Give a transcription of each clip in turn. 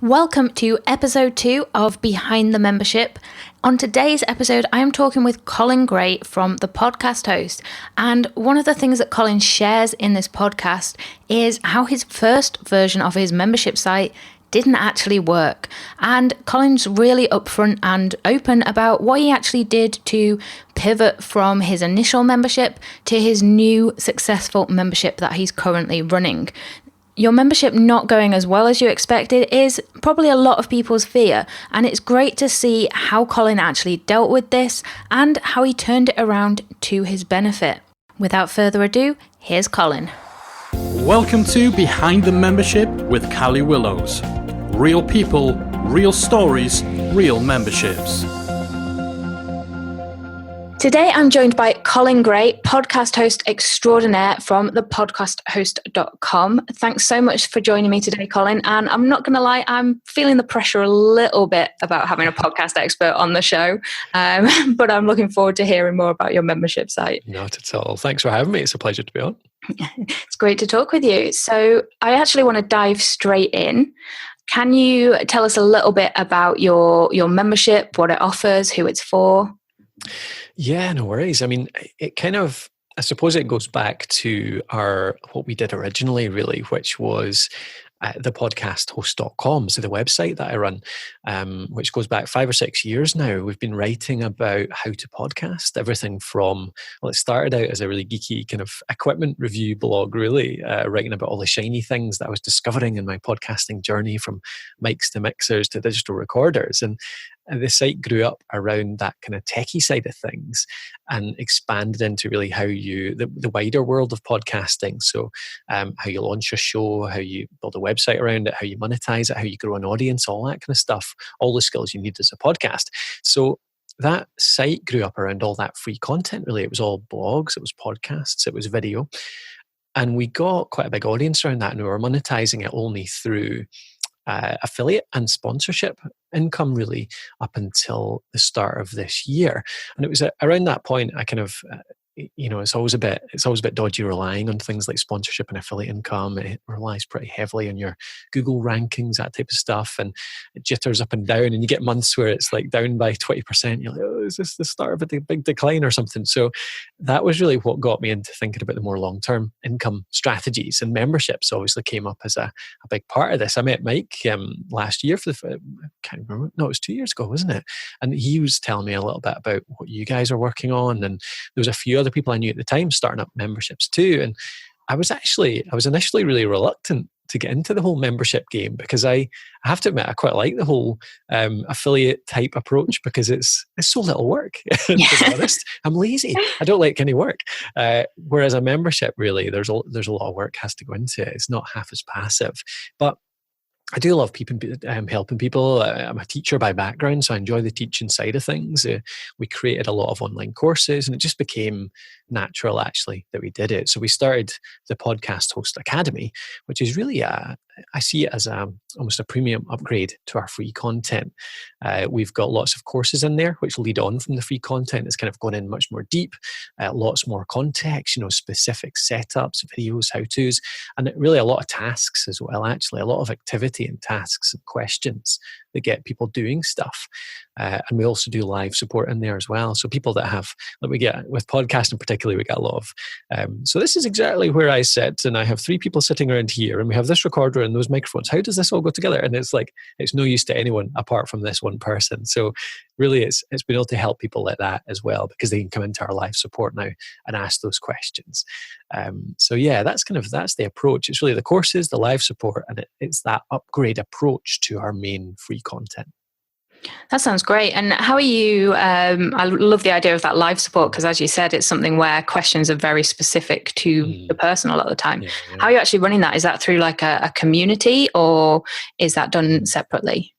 Welcome to episode 2 of Behind the Membership. On today's episode, I am talking with Colin Gray from The Podcast Host. And one of the things that Colin shares in this podcast is how his first version of his membership site didn't actually work. And Colin's really upfront and open about what he actually did to pivot from his initial membership to his new successful membership that he's currently running. Your membership not going as well as you expected is probably a lot of people's fear, and it's great to see how Colin actually dealt with this and how he turned it around to his benefit. Without further ado, here's Colin. Welcome to Behind the Membership with Callie Willows. Real people, real stories, real memberships. Today, I'm joined by Colin Gray, podcast host extraordinaire from thepodcasthost.com. Thanks so much for joining me today, Colin. And I'm not going to lie, I'm feeling the pressure a little bit about having a podcast expert on the show. But I'm looking forward to hearing more about your membership site. Not at all. Thanks for having me. It's a pleasure to be on. It's great to talk with you. So I actually want to dive straight in. Can you tell us a little bit about your membership, what it offers, who it's for? Yeah, no worries. I mean, I suppose it goes back to what we did originally, really, which was thepodcasthost.com, so the website that I run, which goes back 5 or 6 years now. We've been writing about how to podcast, everything from, well, it started out as a really geeky kind of equipment review blog, really, writing about all the shiny things that I was discovering in my podcasting journey, from mics to mixers to digital recorders. And the site grew up around that kind of techie side of things and expanded into really how the wider world of podcasting. So how you launch a show, how you build a website around it, how you monetize it, how you grow an audience, all that kind of stuff, all the skills you need as a podcast. So that site grew up around all that free content, really. It was all blogs, it was podcasts, it was video. And we got quite a big audience around that, and we were monetizing it only through affiliate and sponsorship income, really, up until the start of this year. And it was around that point I kind of it's always a bit dodgy relying on things like sponsorship and affiliate income. It relies pretty heavily on your Google rankings, that type of stuff, and it jitters up and down, and you get months where it's like down by 20%. You're like, oh, is this the start of a big decline or something? So that was really what got me into thinking about the more long-term income strategies, and memberships obviously came up as a big part of this. I met Mike last year I can't remember. No, it was 2 years ago, wasn't it? And he was telling me a little bit about what you guys are working on, and there was a few other people I knew at the time starting up memberships too. And I was initially really reluctant to get into the whole membership game, because I have to admit I quite like the whole affiliate type approach, because it's so little work. To be honest, I'm lazy. I don't like any work. Whereas a membership, really, there's a lot of work has to go into it. It's not half as passive, but I do love helping people. I'm a teacher by background, so I enjoy the teaching side of things. We created a lot of online courses, and it just became natural, actually, that we did it. So we started the Podcast Host Academy, which is really I see it as almost a premium upgrade to our free content. We've got lots of courses in there which lead on from the free content. It's kind of gone in much more deep, lots more context, specific setups, videos, how-tos, and really a lot of tasks as well, actually, a lot of activity and tasks and questions that get people doing stuff. And we also do live support in there as well. So people that have, like we get with podcasting particularly, we get a lot of, so this is exactly where I sit, and I have 3 people sitting around here, and we have this recorder and those microphones. How does this all go together? And it's like, it's no use to anyone apart from this one person. So really it's been able to help people like that as well, because they can come into our live support now and ask those questions. So yeah, that's the approach. It's really the courses, the live support, and it's that upgrade approach to our main free content. That sounds great. And how are you? I love the idea of that live support, because as you said, it's something where questions are very specific to the person a lot of the time. Yeah. How are you actually running that? Is that through like a community, or is that done separately?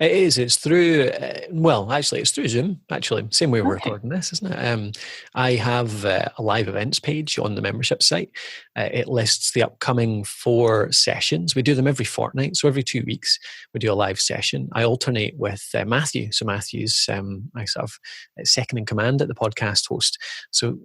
It is. It's through, it's through Zoom, actually. Same way we're Okay. recording this, isn't it? I have a live events page on the membership site. It lists the upcoming 4 sessions. We do them every fortnight. So every 2 weeks, we do a live session. I alternate with Matthew. So Matthew's my sort of second in command at the podcast host. So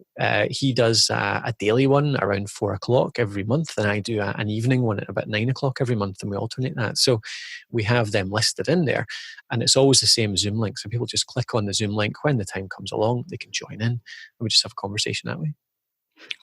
he does a daily one around 4 o'clock every month, and I do an evening one at about 9 o'clock every month, and we alternate that. So we have them listed in there, and it's always the same Zoom link. So people just click on the Zoom link when the time comes along, they can join in, and we just have a conversation that way.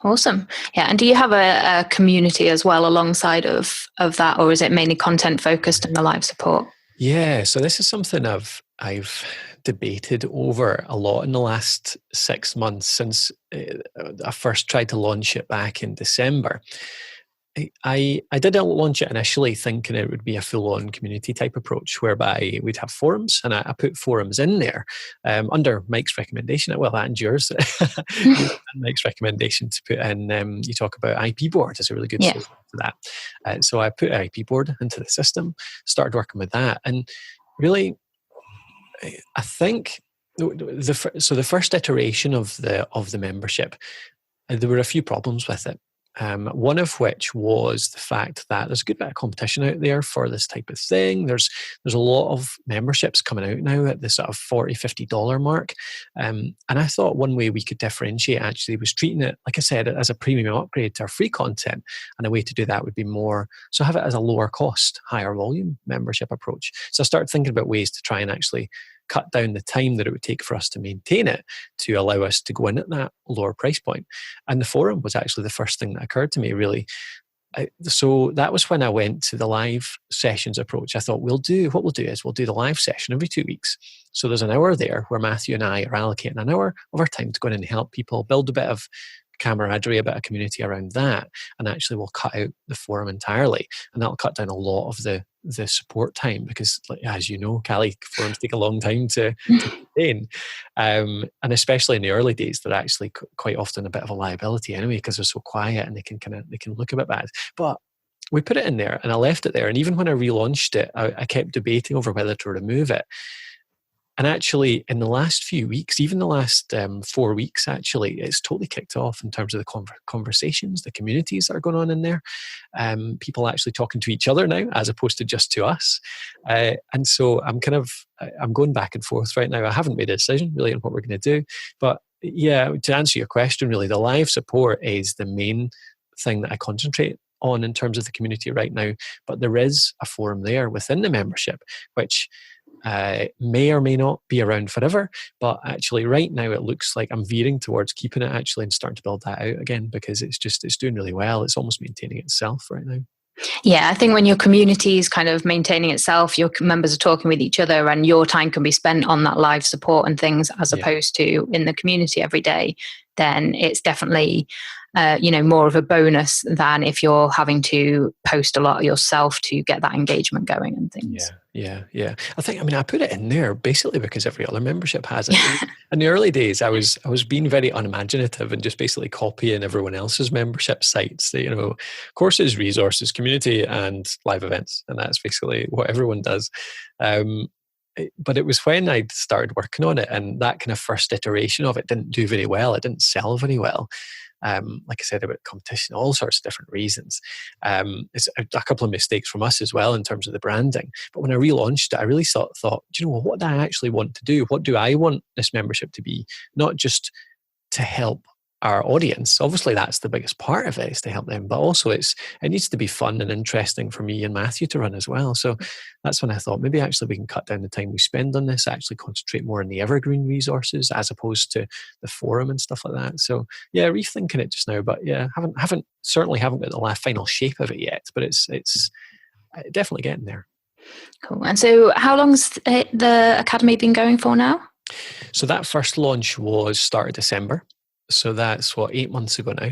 Awesome. Yeah. And do you have a community as well alongside of that, or is it mainly content focused and the live support? Yeah, so this is something I've debated over a lot in the last 6 months since I first tried to launch it back in December. I didn't launch it initially thinking it would be a full-on community type approach whereby we'd have forums, and I put forums in there under Mike's recommendation, and yours, Mike's recommendation to put in, you talk about IP board is a really good source for that. So I put IP board into the system, started working with that, and really, I think the first iteration of the membership, there were a few problems with it. One of which was the fact that there's a good bit of competition out there for this type of thing. There's a lot of memberships coming out now at the sort of $40, $50 mark. And I thought one way we could differentiate actually was treating it, like I said, as a premium upgrade to our free content. And a way to do that would be so have it as a lower cost, higher volume membership approach. So I started thinking about ways to try and actually cut down the time that it would take for us to maintain it to allow us to go in at that lower price point. And the forum was actually the first thing that occurred to me, really. So that was when I went to the live sessions approach. I thought we'll do the live session every 2 weeks. So there's an hour there where Matthew and I are allocating an hour of our time to go in and help people build a bit of camaraderie, a bit of community around that, and actually we'll cut out the forum entirely, and that'll cut down a lot of the support time because, as you know, Callie, forums take a long time to maintain, and especially in the early days, they're actually quite often a bit of a liability anyway because they're so quiet and they can look a bit bad. But we put it in there, and I left it there, and even when I relaunched it, I kept debating over whether to remove it. And actually, in the last few weeks, even the last 4 weeks, actually, it's totally kicked off in terms of the conversations, the communities that are going on in there. People actually talking to each other now, as opposed to just to us. And so I'm going back and forth right now. I haven't made a decision really on what we're going to do. But yeah, to answer your question, really, the live support is the main thing that I concentrate on in terms of the community right now. But there is a forum there within the membership, which may or may not be around forever, but actually right now it looks like I'm veering towards keeping it actually and starting to build that out again because it's doing really well. It's almost maintaining itself right now. Yeah, I think when your community is kind of maintaining itself, your members are talking with each other and your time can be spent on that live support and things as opposed to in the community every day, then it's definitely more of a bonus than if you're having to post a lot yourself to get that engagement going and things. Yeah. I put it in there basically because every other membership has it. In the early days, I was being very unimaginative and just basically copying everyone else's membership sites. Courses, resources, community, and live events, and that's basically what everyone does. But it was when I started working on it, and that kind of first iteration of it didn't do very well. It didn't sell very well. Like I said, about competition, all sorts of different reasons. It's a couple of mistakes from us as well in terms of the branding. But when I relaunched it, I really thought, do you know what do I actually want to do? What do I want this membership to be? Not just to help our audience. Obviously, that's the biggest part of it, is to help them. But also, it needs to be fun and interesting for me and Matthew to run as well. So that's when I thought maybe actually we can cut down the time we spend on this, actually concentrate more on the evergreen resources as opposed to the forum and stuff like that. So yeah, rethinking it just now. But yeah, certainly haven't got the final shape of it yet. But it's definitely getting there. Cool. And so, how long's the Academy been going for now? So that first launch was start of December. So that's 8 months ago now.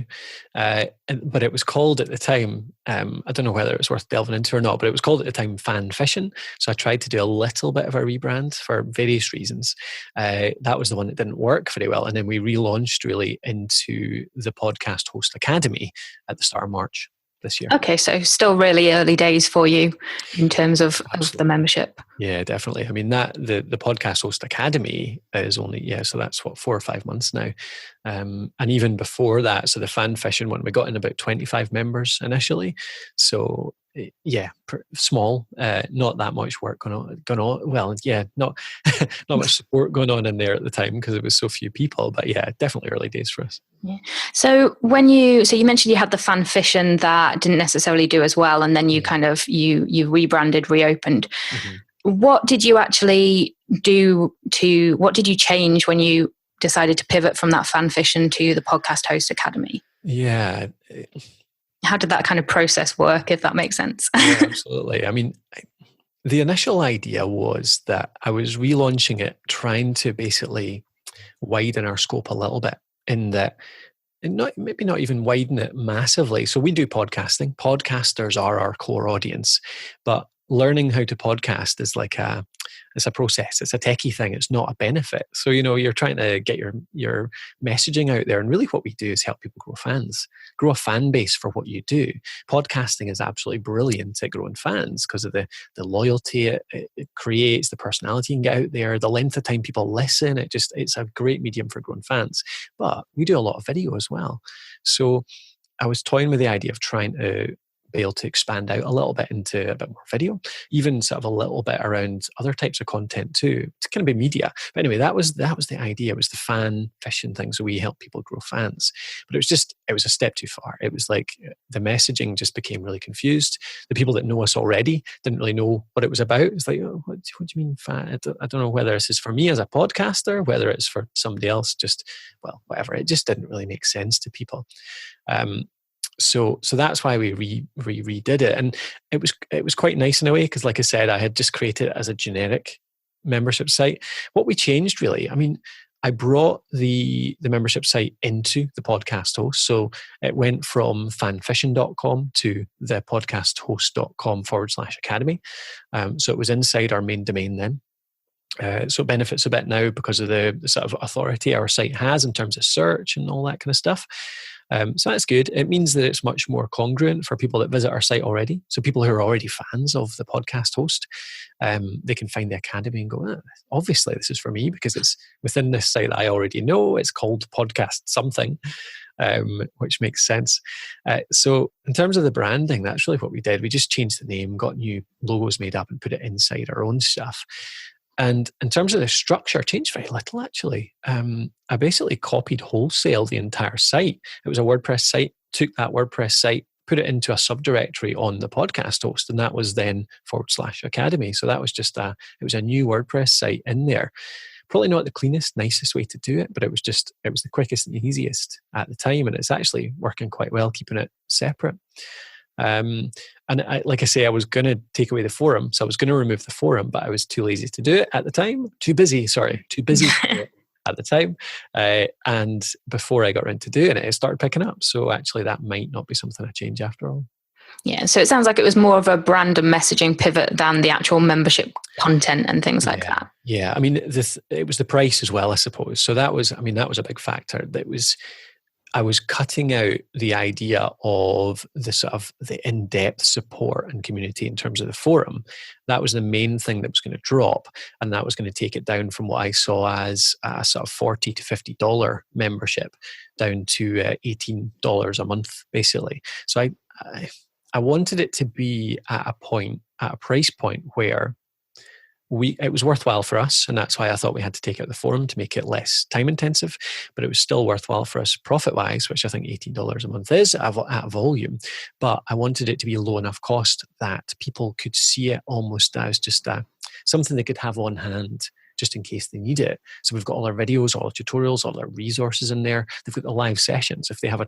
But it was called at the time, I don't know whether it was worth delving into or not, but it was called at the time Fan Fishing. So I tried to do a little bit of a rebrand for various reasons. That was the one that didn't work very well. And then we relaunched really into the Podcast Host Academy at the start of March. this year. Okay, so still really early days for you in terms of the membership. Yeah, definitely. I mean, that the Podcast Host Academy is only, so that's what, 4 or 5 months now. And even before that, so the fan fishing one, we got in about 25 members initially. So small, not that much work going on. Well, yeah, not not much support going on in there at the time because it was so few people. But yeah, definitely early days for us. Yeah. So you mentioned you had the fan fiction that didn't necessarily do as well, and then you kind of you rebranded, reopened. Mm-hmm. What did you actually do what did you change when you decided to pivot from that fan fiction to the Podcast Host Academy? Yeah. How did that kind of process work, if that makes sense? Yeah, absolutely. I mean, the initial idea was that I was relaunching it, trying to basically widen our scope a little bit in that, and maybe not even widen it massively. So we do podcasting. Podcasters are our core audience, but learning how to podcast is it's a process. It's a techie thing. It's not a benefit. So, you're trying to get your messaging out there. And really what we do is help people grow a fan base for what you do. Podcasting is absolutely brilliant at growing fans because of the loyalty it creates, the personality you can get out there, the length of time people listen. It's a great medium for growing fans. But we do a lot of video as well. So I was toying with the idea of trying to be able to expand out a little bit into a bit more video, even sort of a little bit around other types of content too. It's going to be media. But anyway, that was the idea. It was the fan fishing thing. So we help people grow fans. But it was a step too far. It was like the messaging just became really confused. The people that know us already didn't really know what it was about. It's like, oh, what do you mean fan? I don't know whether this is for me as a podcaster, whether it's for somebody else, whatever. It just didn't really make sense to people. So that's why we redid it, and it was quite nice in a way because, like I said, I had just created it as a generic membership site. What we changed, really, I mean, I brought the membership site into the Podcast Host, so it went from fanfiction.com to the podcasthost.com/academy. So it was inside our main domain then. So it benefits a bit now because of the sort of authority our site has in terms of search and all that kind of stuff. So that's good. It means that it's much more congruent for people that visit our site already. So people who are already fans of the Podcast Host, they can find the Academy and go, obviously this is for me because it's within this site that I already know. It's called Podcast something, which makes sense. So in terms of the branding, that's really what we did. We just changed the name, got new logos made up and put it inside our own stuff. And in terms of the structure, changed very little actually. I basically copied wholesale the entire site. It was a WordPress site, took that WordPress site, put it into a subdirectory on the Podcast Host, and that was then /academy. So that was just it was a new WordPress site in there. Probably not the cleanest, nicest way to do it, but it was the quickest and easiest at the time, and it's actually working quite well, keeping it separate. And like I say, I was going to take away the forum, so I was going to remove the forum, but I was too lazy to do it at the time. Too busy to do it at the time. And before I got around to doing it, it started picking up. So actually, that might not be something I change after all. Yeah, so it sounds like it was more of a brand and messaging pivot than the actual membership content and things like that. Yeah, I mean, it was the price as well, I suppose. So that was a big factor. I was cutting out the idea of the sort of the in-depth support and community in terms of the forum. That was the main thing that was going to drop, and that was going to take it down from what I saw as a sort of $40 to $50 membership down to $18 a month, basically. So I wanted it to be at a price point where it was worthwhile for us, and that's why I thought we had to take out the forum to make it less time intensive, but it was still worthwhile for us profit wise, which I think $18 a month is at volume. But I wanted it to be low enough cost that people could see it almost as just something they could have on hand just in case they need it. So we've got all our videos, all our tutorials, all our resources in there. They've got the live sessions. If they have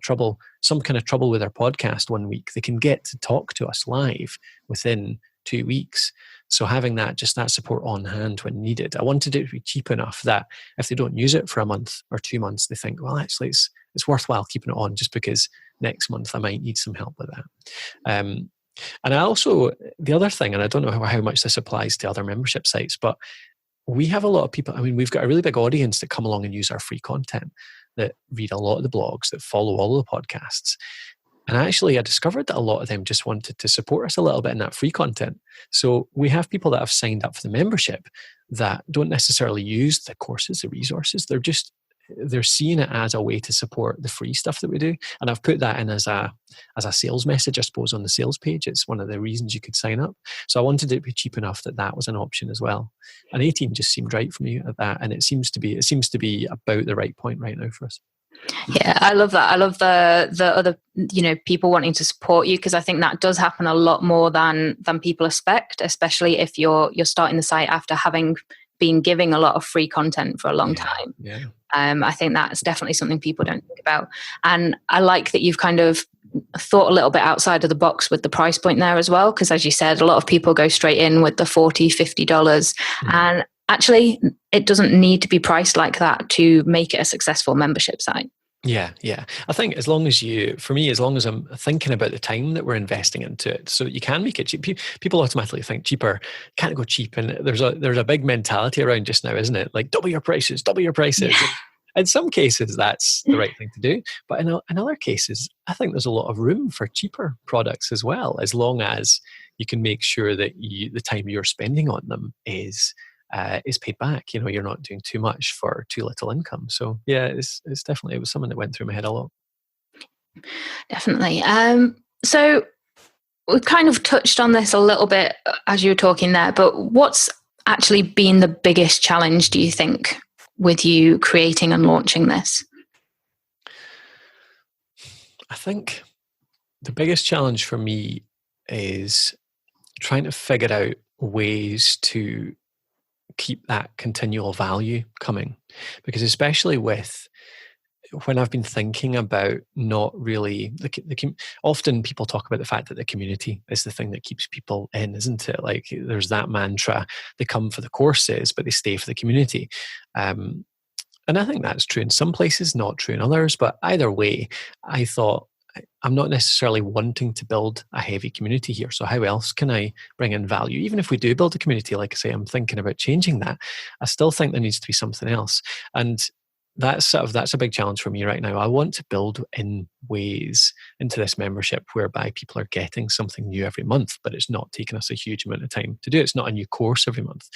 some kind of trouble with their podcast one week, they can get to talk to us live within 2 weeks. So having that support on hand when needed. I wanted it to be cheap enough that if they don't use it for a month or 2 months, they think, well, actually it's worthwhile keeping it on just because next month I might need some help with that. And I also, the other thing, and I don't know how much this applies to other membership sites, but we have a lot of people, we've got a really big audience that come along and use our free content, that read a lot of the blogs, that follow all of the podcasts. And actually, I discovered that a lot of them just wanted to support us a little bit in that free content. So we have people that have signed up for the membership that don't necessarily use the courses, the resources. They're seeing it as a way to support the free stuff that we do. And I've put that in as a sales message, I suppose, on the sales page. It's one of the reasons you could sign up. So I wanted it to be cheap enough that was an option as well. And 18 just seemed right for me at that. And it seems to be about the right point right now for us. Yeah, I love that. I love the other, people wanting to support you, because I think that does happen a lot more than people expect, especially if you're starting the site after having been giving a lot of free content for a long time. Yeah. I think that's definitely something people don't think about. And I like that you've kind of thought a little bit outside of the box with the price point there as well, because as you said, a lot of people go straight in with the $40, $50. And actually, it doesn't need to be priced like that to make it a successful membership site. Yeah. I think as long as I'm thinking about the time that we're investing into it, so you can make it cheap. People automatically think cheaper, can't go cheap. And there's a big mentality around just now, isn't it? Like double your prices. Yeah. In some cases, that's the right thing to do. But in other cases, I think there's a lot of room for cheaper products as well, as long as you can make sure that the time you're spending on them is paid back. You're not doing too much for too little income. So yeah, it's definitely, it was something that went through my head a lot. Definitely. So we kind of touched on this a little bit as you were talking there, but what's actually been the biggest challenge, do you think, with you creating and launching this? I think the biggest challenge for me is trying to figure out ways to keep that continual value coming, because especially when I've been thinking about not really often people talk about the fact that the community is the thing that keeps people in, isn't it? Like there's that mantra, they come for the courses but they stay for the community, and I think that's true in some places, not true in others. But either way, I thought, I'm not necessarily wanting to build a heavy community here. So how else can I bring in value? Even if we do build a community, like I say, I'm thinking about changing that. I still think there needs to be something else. And that's a big challenge for me right now. I want to build in ways into this membership whereby people are getting something new every month, but it's not taking us a huge amount of time to do it. It's not a new course every month.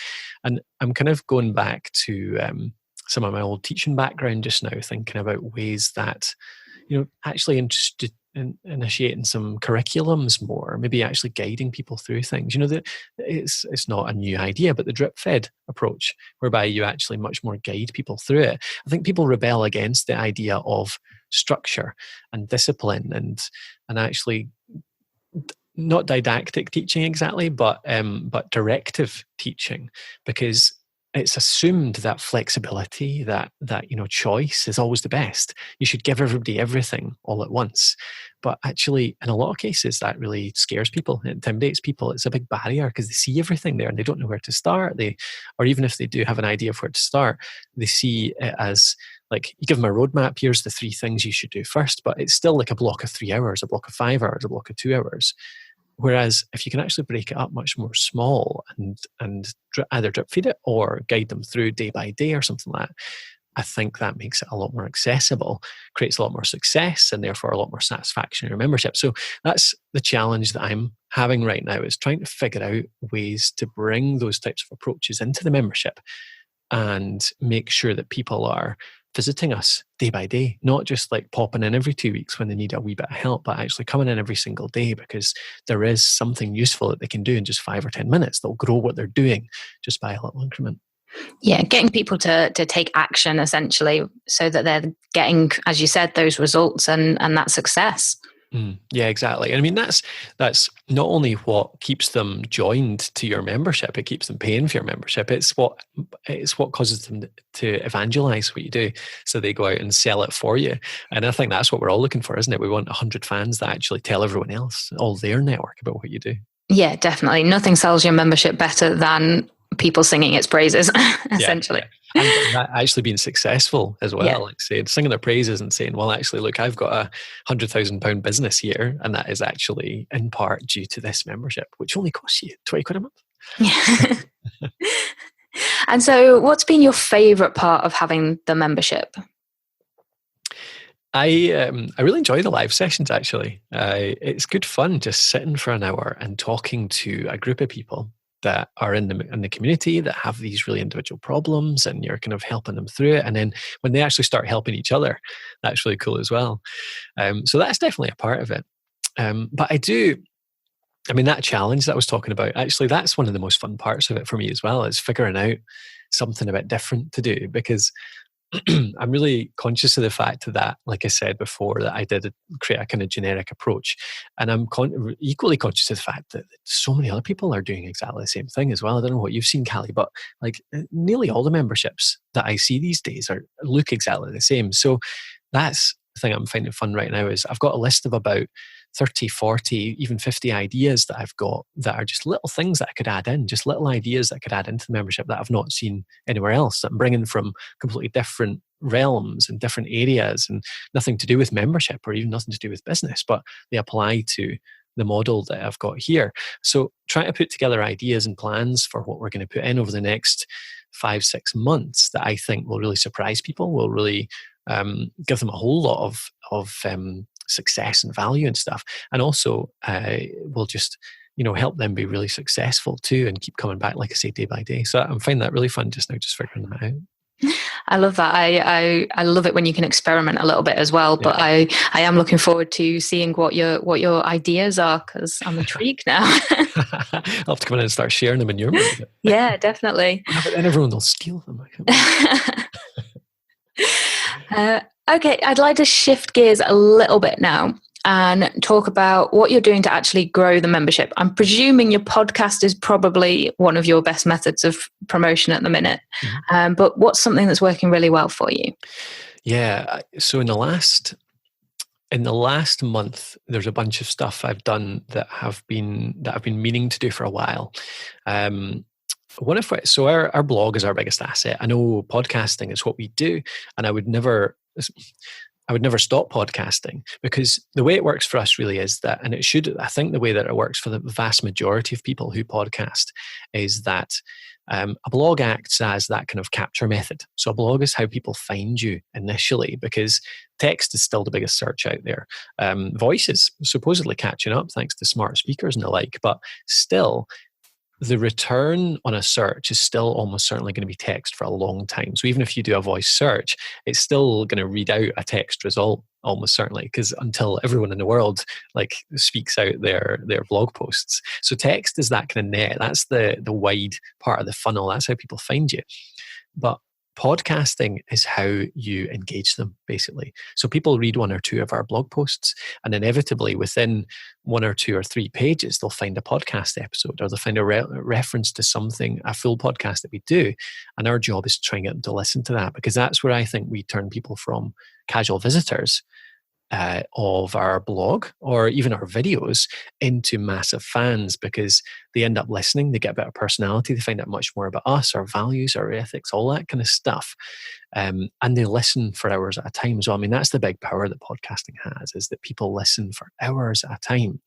And I'm kind of going back to some of my old teaching background just now, thinking about ways that actually interested in initiating some curriculums more, maybe actually guiding people through things. That it's not a new idea, but the drip fed approach, whereby you actually much more guide people through it. I think people rebel against the idea of structure and discipline and actually not didactic teaching exactly, but directive teaching, because it's assumed that flexibility, that choice is always the best. You should give everybody everything all at once. But actually, in a lot of cases, that really scares people, it intimidates people. It's a big barrier because they see everything there and they don't know where to start. Or even if they do have an idea of where to start, they see it as like you give them a roadmap. Here's the 3 things you should do first, but it's still like a block of 3 hours, a block of 5 hours, a block of 2 hours. Whereas if you can actually break it up much more small and either drip feed it or guide them through day by day or something like that, I think that makes it a lot more accessible, creates a lot more success, and therefore a lot more satisfaction in your membership. So that's the challenge that I'm having right now, is trying to figure out ways to bring those types of approaches into the membership and make sure that people are visiting us day by day, not just like popping in every 2 weeks when they need a wee bit of help, but actually coming in every single day because there is something useful that they can do in just 5 or 10 minutes. They'll grow what they're doing just by a little increment. Yeah, getting people to take action essentially, so that they're getting, as you said, those results and that success. Yeah, exactly. I mean, that's not only what keeps them joined to your membership, it keeps them paying for your membership. It's what causes them to evangelize what you do, so they go out and sell it for you. And I think that's what we're all looking for, isn't it? We want 100 fans that actually tell everyone else, all their network, about what you do. Yeah, definitely. Nothing sells your membership better than people singing its praises, essentially. Yeah. And that actually being successful as well, like saying, singing their praises and saying, well, actually, look, I've got a £100,000 business here, and that is actually in part due to this membership, which only costs you 20 quid a month. Yeah. And so what's been your favourite part of having the membership? I really enjoy the live sessions, actually. It's good fun just sitting for an hour and talking to a group of people that are in the community that have these really individual problems, and you're kind of helping them through it. And then when they actually start helping each other, that's really cool as well. So that's definitely a part of it. But I mean, that challenge that I was talking about, actually, that's one of the most fun parts of it for me as well, is figuring out something a bit different to do, because I'm really conscious of the fact that, like I said before, that I did create a kind of generic approach. And I'm equally conscious of the fact that so many other people are doing exactly the same thing as well. I don't know what you've seen, Callie, but like nearly all the memberships that I see these days look exactly the same. So that's the thing I'm finding fun right now, is I've got a list of about 30, 40, even 50 ideas that I've got that are just little things that I could add in, just little ideas that I could add into the membership that I've not seen anywhere else, that I'm bringing from completely different realms and different areas, and nothing to do with membership or even nothing to do with business, but they apply to the model that I've got here. So trying to put together ideas and plans for what we're going to put in over the next 5-6 months that I think will really surprise people, will really give them a whole lot of success and value and stuff, and also will just help them be really successful too, and keep coming back, like I say, day by day. So I'm finding that really fun just now, just figuring that out. I love that. I love it when you can experiment a little bit as well. But I am looking forward to seeing what your ideas are, because I'm intrigued now. I'll have to come in and start sharing them in your membership. Yeah, definitely. But then everyone will steal them. Okay, I'd like to shift gears a little bit now and talk about what you're doing to actually grow the membership. I'm presuming your podcast is probably one of your best methods of promotion at the minute. Mm-hmm. But what's something that's working really well for you? Yeah, so in the last month, there's a bunch of stuff I've done that I've been meaning to do for a while. So our blog is our biggest asset. I know podcasting is what we do, and I would never stop podcasting, because the way it works for us really is that, and I think the way that it works for the vast majority of people who podcast is that a blog acts as that kind of capture method. So a blog is how people find you initially, because text is still the biggest search out there. Voice is supposedly catching up thanks to smart speakers and the like, but still, the return on a search is still almost certainly going to be text for a long time. So even if you do a voice search, it's still going to read out a text result almost certainly, because until everyone in the world speaks out their blog posts. So text is that kind of net. That's the wide part of the funnel. That's how people find you. But podcasting is how you engage them, basically. So people read one or two of our blog posts, and inevitably within 1 or 2 or 3 pages, they'll find a podcast episode, or they'll find a reference to something, a full podcast that we do. And our job is to try and get them to listen to that, because that's where I think we turn people from casual visitors of our blog or even our videos into massive fans, because they end up listening, they get a better personality, they find out much more about us, our values, our ethics, all that kind of stuff. And they listen for hours at a time. So, I mean, that's the big power that podcasting has, is that people listen for hours at a time.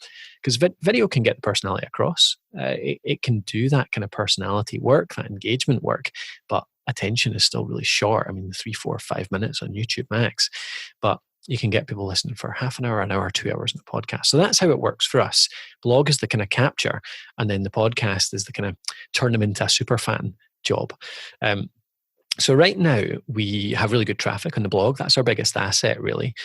Because video can get the personality across. It can do that kind of personality work, that engagement work, but attention is still really short. I mean, 3, 4, 5 minutes on YouTube max. But you can get people listening for half an hour, 2 hours in the podcast. So that's how it works for us. Blog is the kind of capture, and then the podcast is the kind of turn them into a super fan job. So right now we have really good traffic on the blog. That's our biggest asset, really.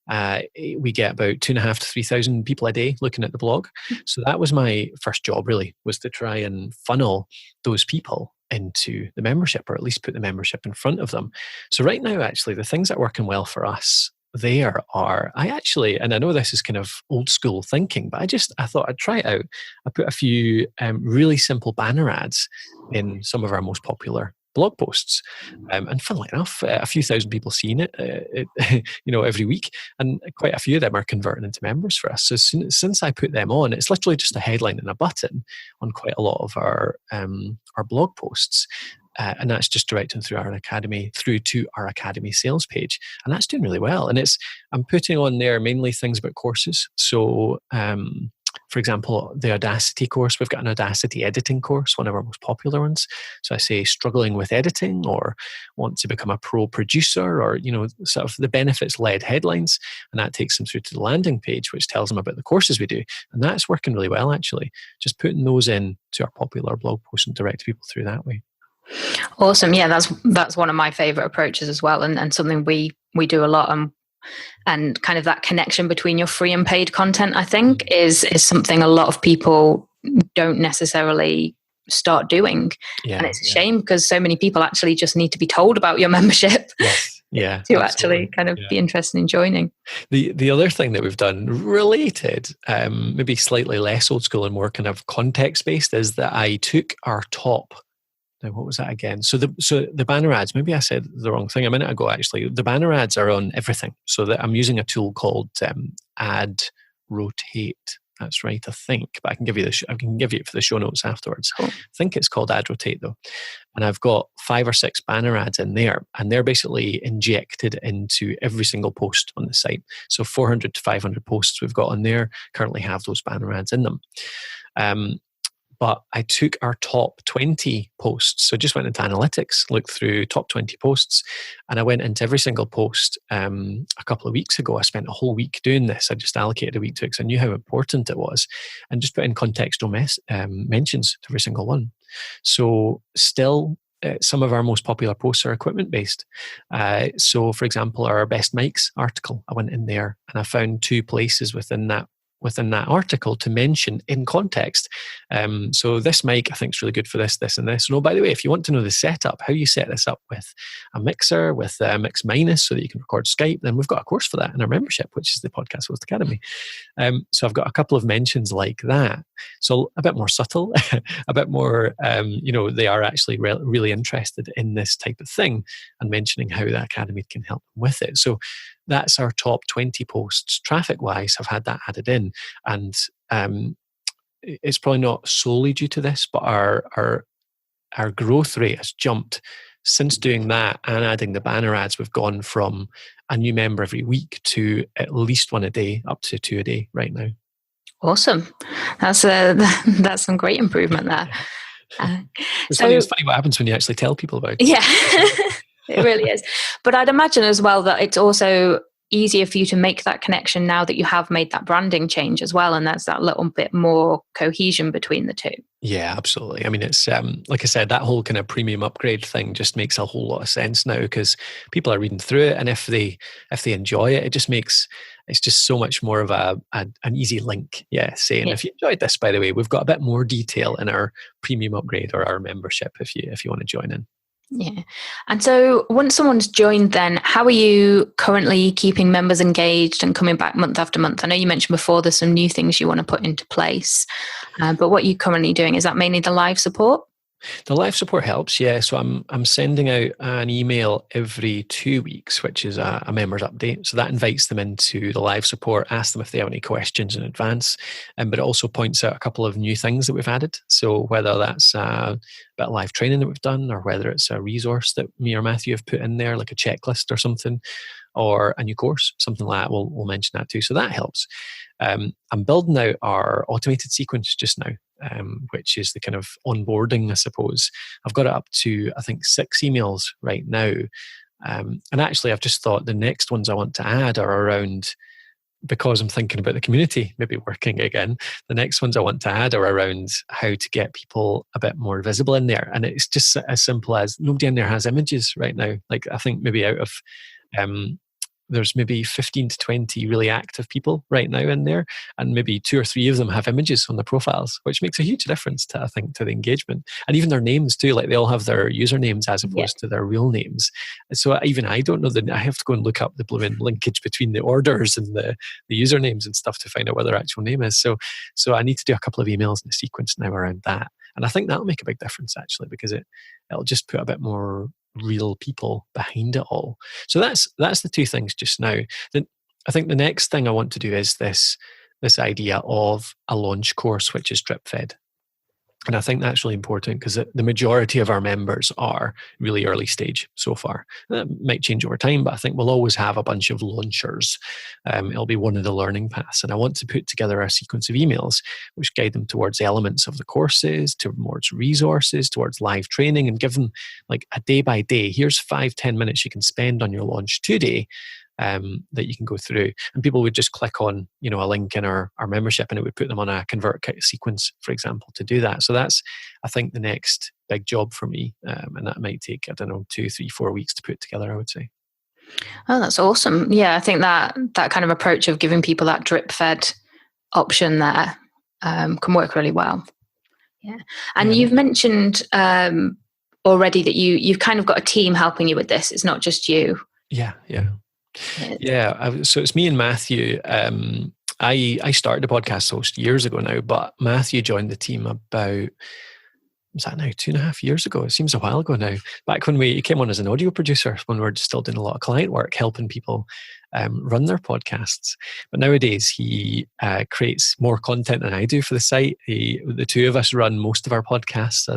We get about 2,500 to 3,000 people a day looking at the blog. So that was my first job, really, was to try and funnel those people into the membership, or at least put the membership in front of them. So right now, actually, the things that are working well for us there are, and I know this is kind of old school thinking, but I thought I'd try it out. I put a few really simple banner ads in some of our most popular blog posts, and funnily enough, a few thousand people seeing it, every week, and quite a few of them are converting into members for us. So since I put them on, it's literally just a headline and a button on quite a lot of our blog posts. And that's just directing through to our academy sales page, and that's doing really well. And I'm putting on there mainly things about courses. So For example, the Audacity course, we've got an Audacity editing course, one of our most popular ones. So I say struggling with editing or want to become a pro producer, or, sort of the benefits-led headlines. And that takes them through to the landing page, which tells them about the courses we do. And that's working really well, actually. Just putting those in to our popular blog post and direct people through that way. Awesome. Yeah, that's one of my favorite approaches as well, and something we do a lot. And kind of that connection between your free and paid content, I think, is something a lot of people don't necessarily start doing. Yeah, and it's a shame, because so many people actually just need to be told about your membership. Yes. Yeah, to actually kind of be interested in joining. The other thing that we've done related, maybe slightly less old school and more kind of context based, is that I took our top. Now, what was that again? So the banner ads, maybe I said the wrong thing a minute ago, actually. The banner ads are on everything. So that I'm using a tool called Ad Rotate. That's right, I think. But I can give you it for the show notes afterwards. Cool. I think it's called Ad Rotate, though. And I've got 5 or 6 banner ads in there, and they're basically injected into every single post on the site. So 400 to 500 posts we've got on there currently have those banner ads in them. But I took our top 20 posts. So just went into analytics, looked through top 20 posts, and I went into every single post a couple of weeks ago. I spent a whole week doing this. I just allocated a week to it because I knew how important it was, and just put in contextual mentions to every single one. So still, some of our most popular posts are equipment based. So for example, our best mics article, I went in there and I found 2 places within that article to mention in context. So this mic I think is really good for this, this and this. And by the way, if you want to know the setup, how you set this up with a mixer, with a Mix Minus so that you can record Skype, then we've got a course for that in our membership, which is the Podcast Host Academy. So I've got a couple of mentions like that. So a bit more subtle, a bit more, they are actually really interested in this type of thing, and mentioning how the Academy can help them with it. So that's our top 20 posts. Traffic-wise, I've had that added in. And it's probably not solely due to this, but our growth rate has jumped. Since doing that and adding the banner ads, we've gone from a new member every week to at least 1 a day, up to 2 a day right now. Awesome. That's some great improvement there. It's funny what happens when you actually tell people about it. Yeah. It really is. But I'd imagine as well that it's also easier for you to make that connection now that you have made that branding change as well. And that's that little bit more cohesion between the two. Yeah, absolutely. I mean, it's like I said, that whole kind of premium upgrade thing just makes a whole lot of sense now, because people are reading through it, and if they enjoy it, it's just so much more of an easy link. Yeah, saying if you enjoyed this, by the way, we've got a bit more detail in our premium upgrade or our membership if you want to join in. Yeah. And so once someone's joined, then how are you currently keeping members engaged and coming back month after month? I know you mentioned before there's some new things you want to put into place, but what are you currently doing? Is that mainly the live support? The live support helps, yeah. So I'm sending out an email every 2 weeks, which is a members update. So that invites them into the live support, asks them if they have any questions in advance, but it also points out a couple of new things that we've added. So whether that's a bit of live training that we've done, or whether it's a resource that me or Matthew have put in there, like a checklist or something, or a new course, something like that, we'll mention that too. So that helps. I'm building out our automated sequence just now, which is the kind of onboarding, I suppose. I've got it up to, I think, 6 emails right now. And actually, I've just thought the next ones I want to add are around, because I'm thinking about the community maybe working again, the next ones I want to add are around how to get people a bit more visible in there. And it's just as simple as nobody in there has images right now. Like, I think maybe out of there's maybe 15 to 20 really active people right now in there, and maybe 2 or 3 of them have images on their profiles, which makes a huge difference to the engagement. And even their names too, like they all have their usernames as opposed to their real names. So even I don't know I have to go and look up the blooming linkage between the orders and the usernames and stuff to find out what their actual name is. So I need to do a couple of emails in a sequence now around that. And I think that'll make a big difference actually, because it'll just put a bit more real people behind it all. So that's the 2 things just now. Then I think the next thing I want to do is this idea of a launch course which is drip fed. And I think that's really important because the majority of our members are really early stage so far. That might change over time, but I think we'll always have a bunch of launchers. It'll be one of the learning paths. And I want to put together a sequence of emails which guide them towards elements of the courses, towards resources, towards live training, and give them like a day by day. Here's 5-10 minutes you can spend on your launch today. That you can go through, and people would just click on a link in our membership, and it would put them on a convert sequence, for example, to do that. So that's, I think, the next big job for me, and that might take 2, 3, 4 weeks to put together, I would say. Oh, that's awesome. Yeah, I think that kind of approach of giving people that drip fed option there can work really well. Yeah, and you've mentioned already that you've kind of got a team helping you with this. It's not just you. Yeah. So it's me and Matthew. I started a podcast host years ago now, but Matthew joined the team about, was that now 2.5 years ago? It seems a while ago now. Back when he came on as an audio producer, when we were still doing a lot of client work, helping people run their podcasts. But nowadays he creates more content than I do for the site. The two of us run most of our podcasts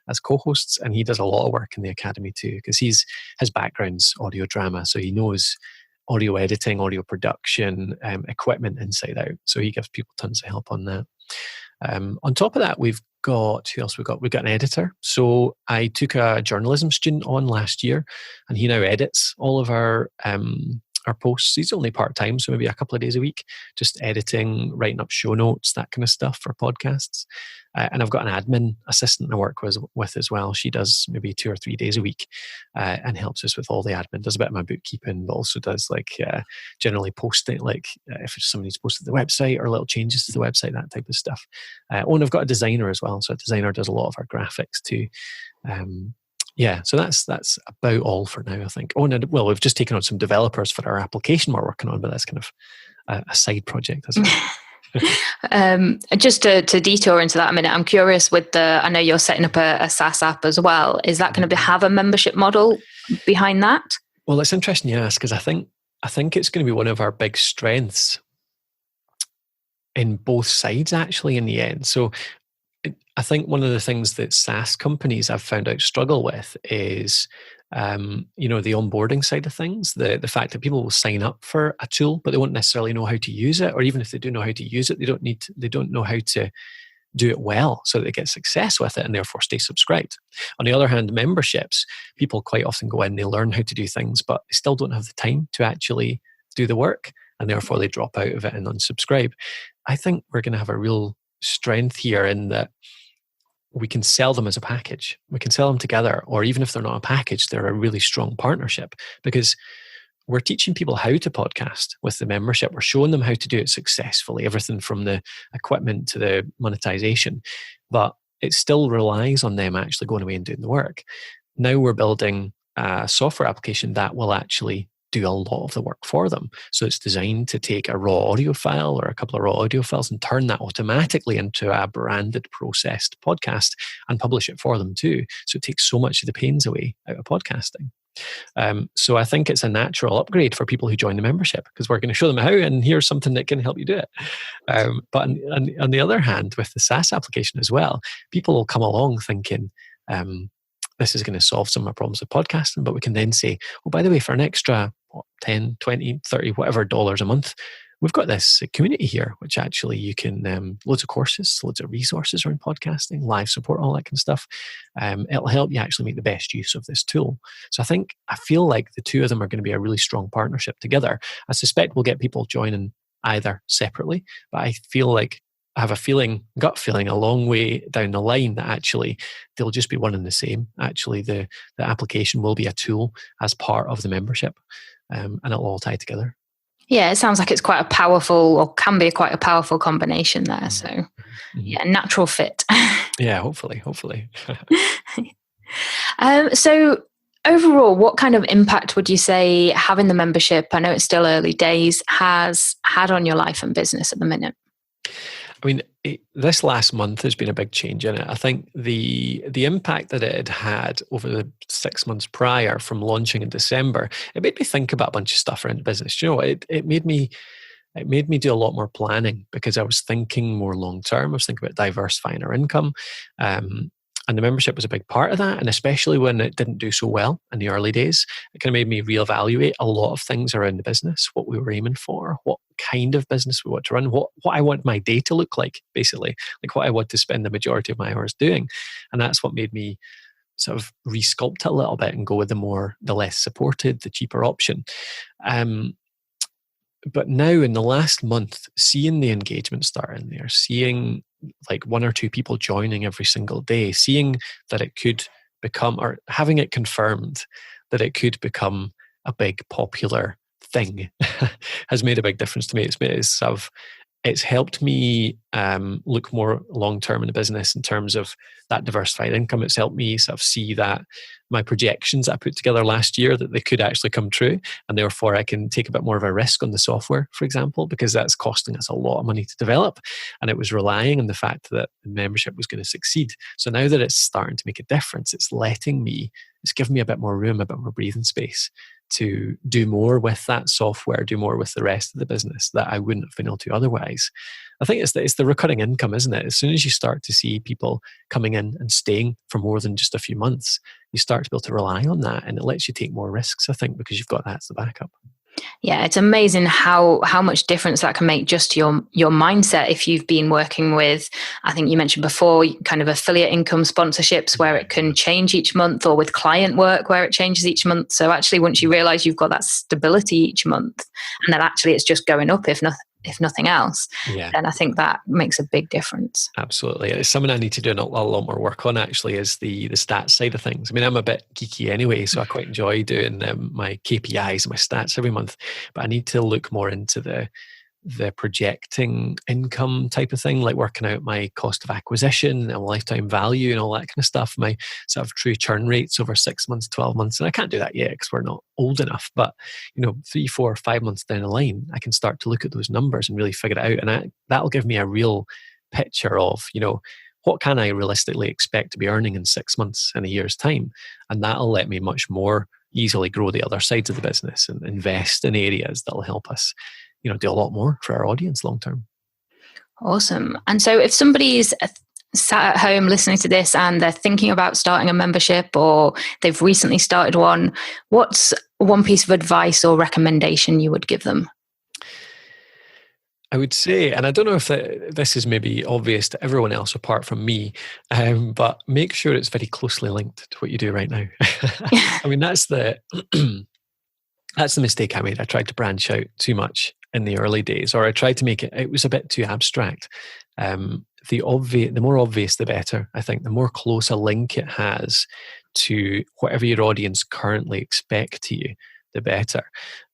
as co-hosts, and he does a lot of work in the academy too, because his background's audio drama, so he knows audio editing, audio production, equipment inside out. So he gives people tons of help on that. On top of that, we've got, who else we've got? We've got an editor. So I took a journalism student on last year, and he now edits all of our posts. He's only part-time, so maybe a couple of days a week, just editing, writing up show notes, that kind of stuff for podcasts. And I've got an admin assistant I work with as well. She does maybe 2 or 3 days a week and helps us with all the admin, does a bit of my bookkeeping, but also does generally posting, if somebody's posted the website or little changes to the website, that type of stuff. And I've got a designer as well. So a designer does a lot of our graphics too. So that's about all for now, I think. We've just taken on some developers for our application we're working on, but that's kind of a side project, isn't it? Just to detour into that a minute, I'm curious I know you're setting up a SaaS app as well. Is that going to have a membership model behind that? Well, it's interesting you ask, because I think it's going to be one of our big strengths in both sides, actually, in the end. So I think one of the things that SaaS companies I've found out struggle with is the onboarding side of things, the fact that people will sign up for a tool, but they won't necessarily know how to use it, or even if they do know how to use it, they don't know how to do it well so that they get success with it and therefore stay subscribed. On the other hand, memberships, people quite often go in, they learn how to do things, but they still don't have the time to actually do the work, and therefore they drop out of it and unsubscribe. I think we're going to have a real strength here in that we can sell them as a package. We can sell them together, or even if they're not a package, they're a really strong partnership, because we're teaching people how to podcast with the membership. We're showing them how to do it successfully, everything from the equipment to the monetization, but it still relies on them actually going away and doing the work. Now we're building a software application that will actually do a lot of the work for them. So it's designed to take a raw audio file or a couple of raw audio files and turn that automatically into a branded, processed podcast and publish it for them too. So it takes so much of the pains away out of podcasting. So I think it's a natural upgrade for people who join the membership, because we're going to show them how, and here's something that can help you do it. But on the other hand, with the SaaS application as well, people will come along thinking, this is going to solve some of my problems with podcasting, but we can then say, oh, by the way, for an extra 10, 20, 30, whatever dollars a month, we've got this community here, which actually you can, loads of courses, loads of resources around podcasting, live support, all that kind of stuff. It'll help you actually make the best use of this tool. So I feel like the two of them are going to be a really strong partnership together. I suspect we'll get people joining either separately, but I have a gut feeling a long way down the line that actually they'll just be one and the same. Actually, the application will be a tool as part of the membership, and it'll all tie together. Yeah, it sounds like it's quite a powerful, or can be quite a powerful combination there. So, yeah, natural fit. Yeah, hopefully. So overall, what kind of impact would you say having the membership, I know it's still early days, has had on your life and business at the minute? I mean, this last month has been a big change in it. I think the impact that it had over the 6 months prior from launching in December, it made me think about a bunch of stuff around the business. You know, it made me it made me do a lot more planning because I was thinking more long term. I was thinking about diversifying our income. And the membership was a big part of that. And especially when it didn't do so well in the early days, it kind of made me reevaluate a lot of things around the business, what we were aiming for, what kind of business we want to run, what I want my day to look like, basically, like what I want to spend the majority of my hours doing. And that's what made me sort of resculpt it a little bit and go with the less supported, the cheaper option. But now in the last month, seeing the engagement start in there, seeing like 1 or 2 people joining every single day, seeing that it could become, or having it confirmed that it could become a big popular thing has made a big difference to me. It's helped me look more long-term in the business in terms of that diversified income. It's helped me sort of see that my projections I put together last year, that they could actually come true. And therefore I can take a bit more of a risk on the software, for example, because that's costing us a lot of money to develop. And it was relying on the fact that the membership was going to succeed. So now that it's starting to make a difference, it's giving me a bit more room, a bit more breathing space to do more with that software, do more with the rest of the business that I wouldn't have been able to otherwise. I think it's the recurring income, isn't it? As soon as you start to see people coming in and staying for more than just a few months, you start to be able to rely on that, and it lets you take more risks, I think, because you've got that as the backup. Yeah, it's amazing how much difference that can make just to your mindset if you've been working with, I think you mentioned before, kind of affiliate income sponsorships where it can change each month, or with client work where it changes each month. So actually once you realize you've got that stability each month, and that actually it's just going up if nothing else, then I think that makes a big difference. Absolutely. It's something I need to do a lot more work on, actually, is the stats side of things. I mean, I'm a bit geeky anyway, so I quite enjoy doing my KPIs and my stats every month, but I need to look more into the projecting income type of thing, like working out my cost of acquisition and lifetime value and all that kind of stuff, my sort of true churn rates over 6 months, 12 months. And I can't do that yet because we're not old enough, but 3, 4, 5 months down the line, I can start to look at those numbers and really figure it out. And that'll give me a real picture of, what can I realistically expect to be earning in 6 months, in a year's time? And that'll let me much more easily grow the other sides of the business and invest in areas that'll help us do a lot more for our audience long term. Awesome. And so if somebody's sat at home listening to this and they're thinking about starting a membership, or they've recently started one, what's one piece of advice or recommendation you would give them? I would say, and I don't know if this is maybe obvious to everyone else apart from me, but make sure it's very closely linked to what you do right now. I mean, that's the mistake I made. I tried to branch out too much in the early days, or I tried to make it was a bit too abstract. The more obvious, the better. I think the more close a link it has to whatever your audience currently expect to you, the better.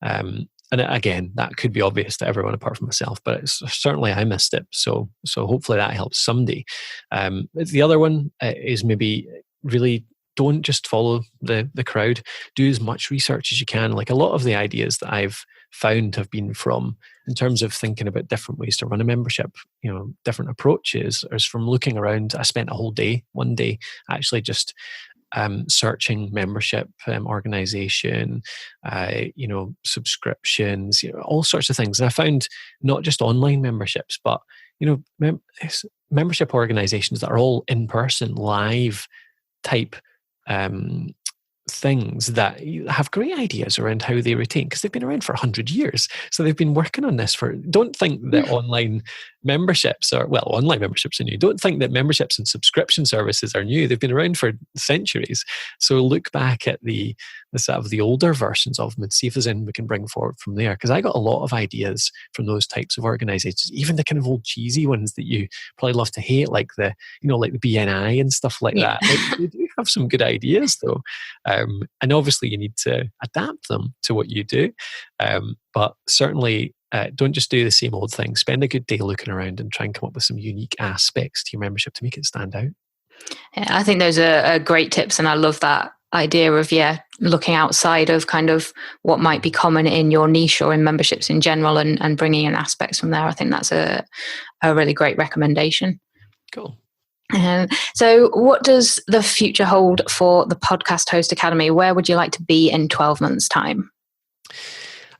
And again, that could be obvious to everyone apart from myself, but certainly I missed it. So hopefully that helps somebody. The other one is maybe really don't just follow the crowd. Do as much research as you can. Like a lot of the ideas that I've found have been from, in terms of thinking about different ways to run a membership, different approaches, is from looking around. I spent a whole day, one day, actually just searching membership organization, subscriptions, all sorts of things. And I found not just online memberships, but membership organizations that are all in person, live type things that have great ideas around how they retain, because they've been around for 100 years. So they've been working on this don't think that online memberships are new. Don't think that memberships and subscription services are new. They've been around for centuries. So look back at the sort of the older versions of them and see if there's anything we can bring forward from there. Because I got a lot of ideas from those types of organizations, even the kind of old cheesy ones that you probably love to hate, like the BNI and stuff like that. They do have some good ideas though. And obviously you need to adapt them to what you do. But certainly don't just do the same old thing. Spend a good day looking around and try and come up with some unique aspects to your membership to make it stand out. Yeah, I think those are great tips. And I love that idea of, looking outside of kind of what might be common in your niche or in memberships in general, and bringing in aspects from there. I think that's a really great recommendation. Cool. So what does the future hold for the Podcast Host Academy? Where would you like to be in 12 months' time?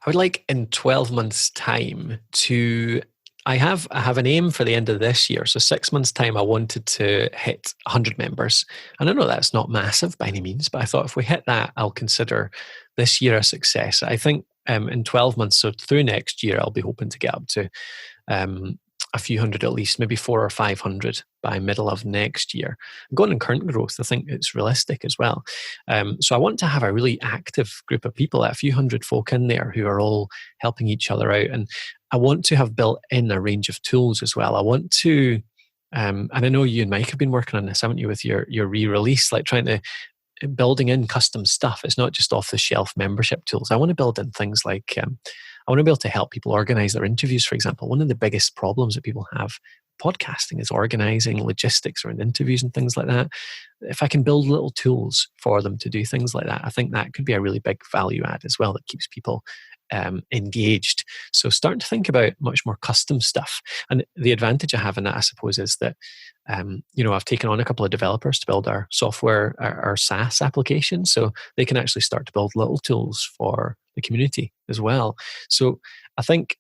would like in 12 months' time to. I have an aim for the end of this year. So 6 months' time, I wanted to hit 100 members. And I know that's not massive by any means, but I thought if we hit that, I'll consider this year a success. I think in 12 months, so through next year, I'll be hoping to get up to a few hundred at least, maybe 400 or 500 by middle of next year. Going in current growth, I think it's realistic as well. So I want to have a really active group of people, a few hundred folk in there who are all helping each other out. And I want to have built in a range of tools as well. I want to, and I know you and Mike have been working on this, haven't you, with your re-release, like trying to building in custom stuff. It's not just off the shelf membership tools. I want to build in things like, I want to be able to help people organize their interviews, for example. One of the biggest problems that people have podcasting is organizing logistics around interviews and things like that. If I can build little tools for them to do things like that, I think that could be a really big value add as well that keeps people engaged. So starting to think about much more custom stuff. And the advantage I have in that, I suppose, is that I've taken on a couple of developers to build our software, our SaaS application, so they can actually start to build little tools for the community as well. So I think,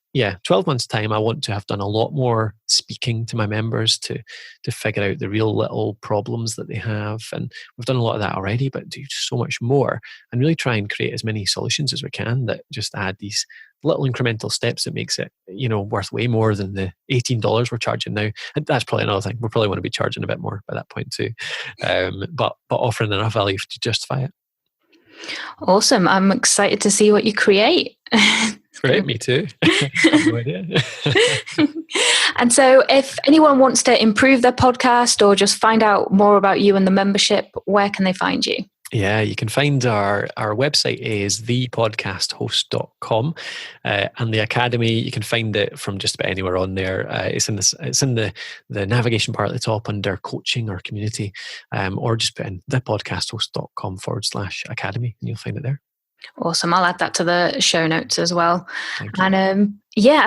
12 months' time, I want to have done a lot more speaking to my members to figure out the real little problems that they have. And we've done a lot of that already, but do so much more and really try and create as many solutions as we can that just add these little incremental steps that makes it, worth way more than the $18 we're charging now. And that's probably another thing. We'll probably want to be charging a bit more by that point too. But offering enough value to justify it. Awesome. I'm excited to see what you create. Great, me too. I have no idea. And so if anyone wants to improve their podcast or just find out more about you and the membership, where can they find you? Yeah, you can find our website is thepodcasthost.com, and the academy, you can find it from just about anywhere on there. It's in the navigation part at the top under coaching or community, or just put in thepodcasthost.com/academy and you'll find it there. Awesome. I'll add that to the show notes as well. And I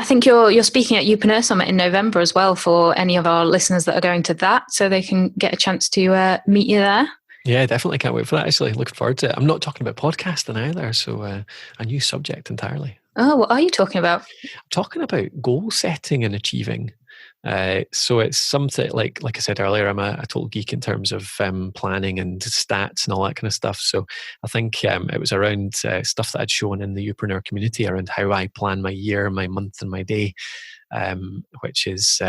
think you're speaking at Upreneur Summit in November as well for any of our listeners that are going to that, so they can get a chance to meet you there. Yeah, definitely can't wait for that. Actually, looking forward to it. I'm not talking about podcasting either, so a new subject entirely. Oh, what are you talking about? I'm talking about goal setting and achieving. So it's something like I said earlier, I'm a total geek in terms of planning and stats and all that kind of stuff. So I think it was around stuff that I'd shown in the Upreneur community around how I plan my year, my month, and my day, which is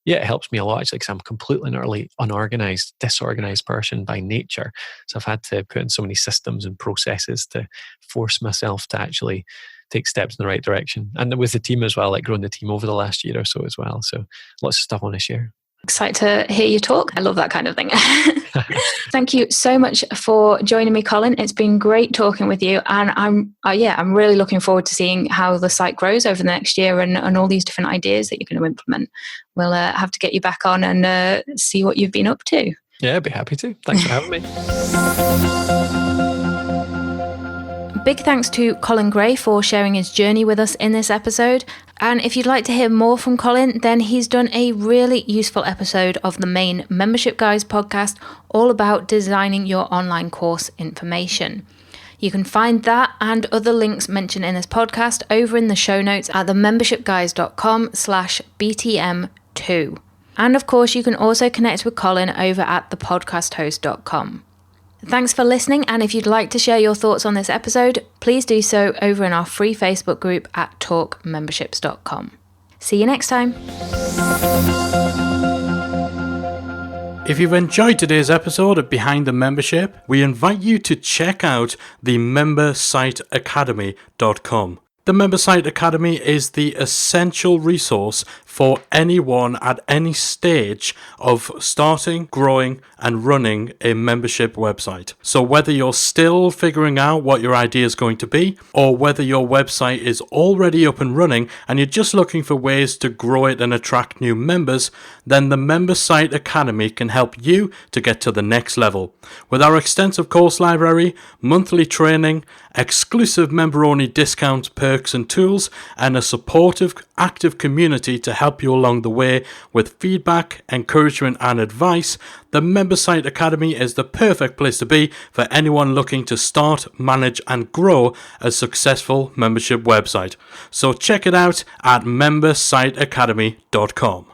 it helps me a lot actually, because I'm completely and utterly unorganized, disorganized person by nature. So I've had to put in so many systems and processes to force myself to actually take steps in the right direction. And with the team as well, like growing the team over the last year or so as well. So lots of stuff I want to share. Excited to hear you talk. I love that kind of thing. Thank you so much for joining me, Colin. It's been great talking with you, and I'm really looking forward to seeing how the site grows over the next year and all these different ideas that you're going to implement. We'll have to get you back on and see what you've been up to. Yeah, I'd be happy to. Thanks for having me. Big thanks to Colin Gray for sharing his journey with us in this episode. And if you'd like to hear more from Colin, then he's done a really useful episode of the main Membership Guys podcast all about designing your online course information. You can find that and other links mentioned in this podcast over in the show notes at themembershipguys.com/BTM2. And of course, you can also connect with Colin over at thepodcasthost.com. Thanks for listening, and if you'd like to share your thoughts on this episode, please do so over in our free Facebook group at talkmemberships.com. See you next time. If you've enjoyed today's episode of Behind the Membership, we invite you to check out the membersiteacademy.com. The Member Site Academy is the essential resource for anyone at any stage of starting, growing, and running a membership website. So whether you're still figuring out what your idea is going to be, or whether your website is already up and running and you're just looking for ways to grow it and attract new members, then the Member Site Academy can help you to get to the next level. With our extensive course library, monthly training, exclusive member-only discounts, perks and tools, and a supportive active community to help you along the way with feedback, encouragement and advice, the Member Site Academy is the perfect place to be for anyone looking to start, manage and grow a successful membership website. So check it out at membersiteacademy.com.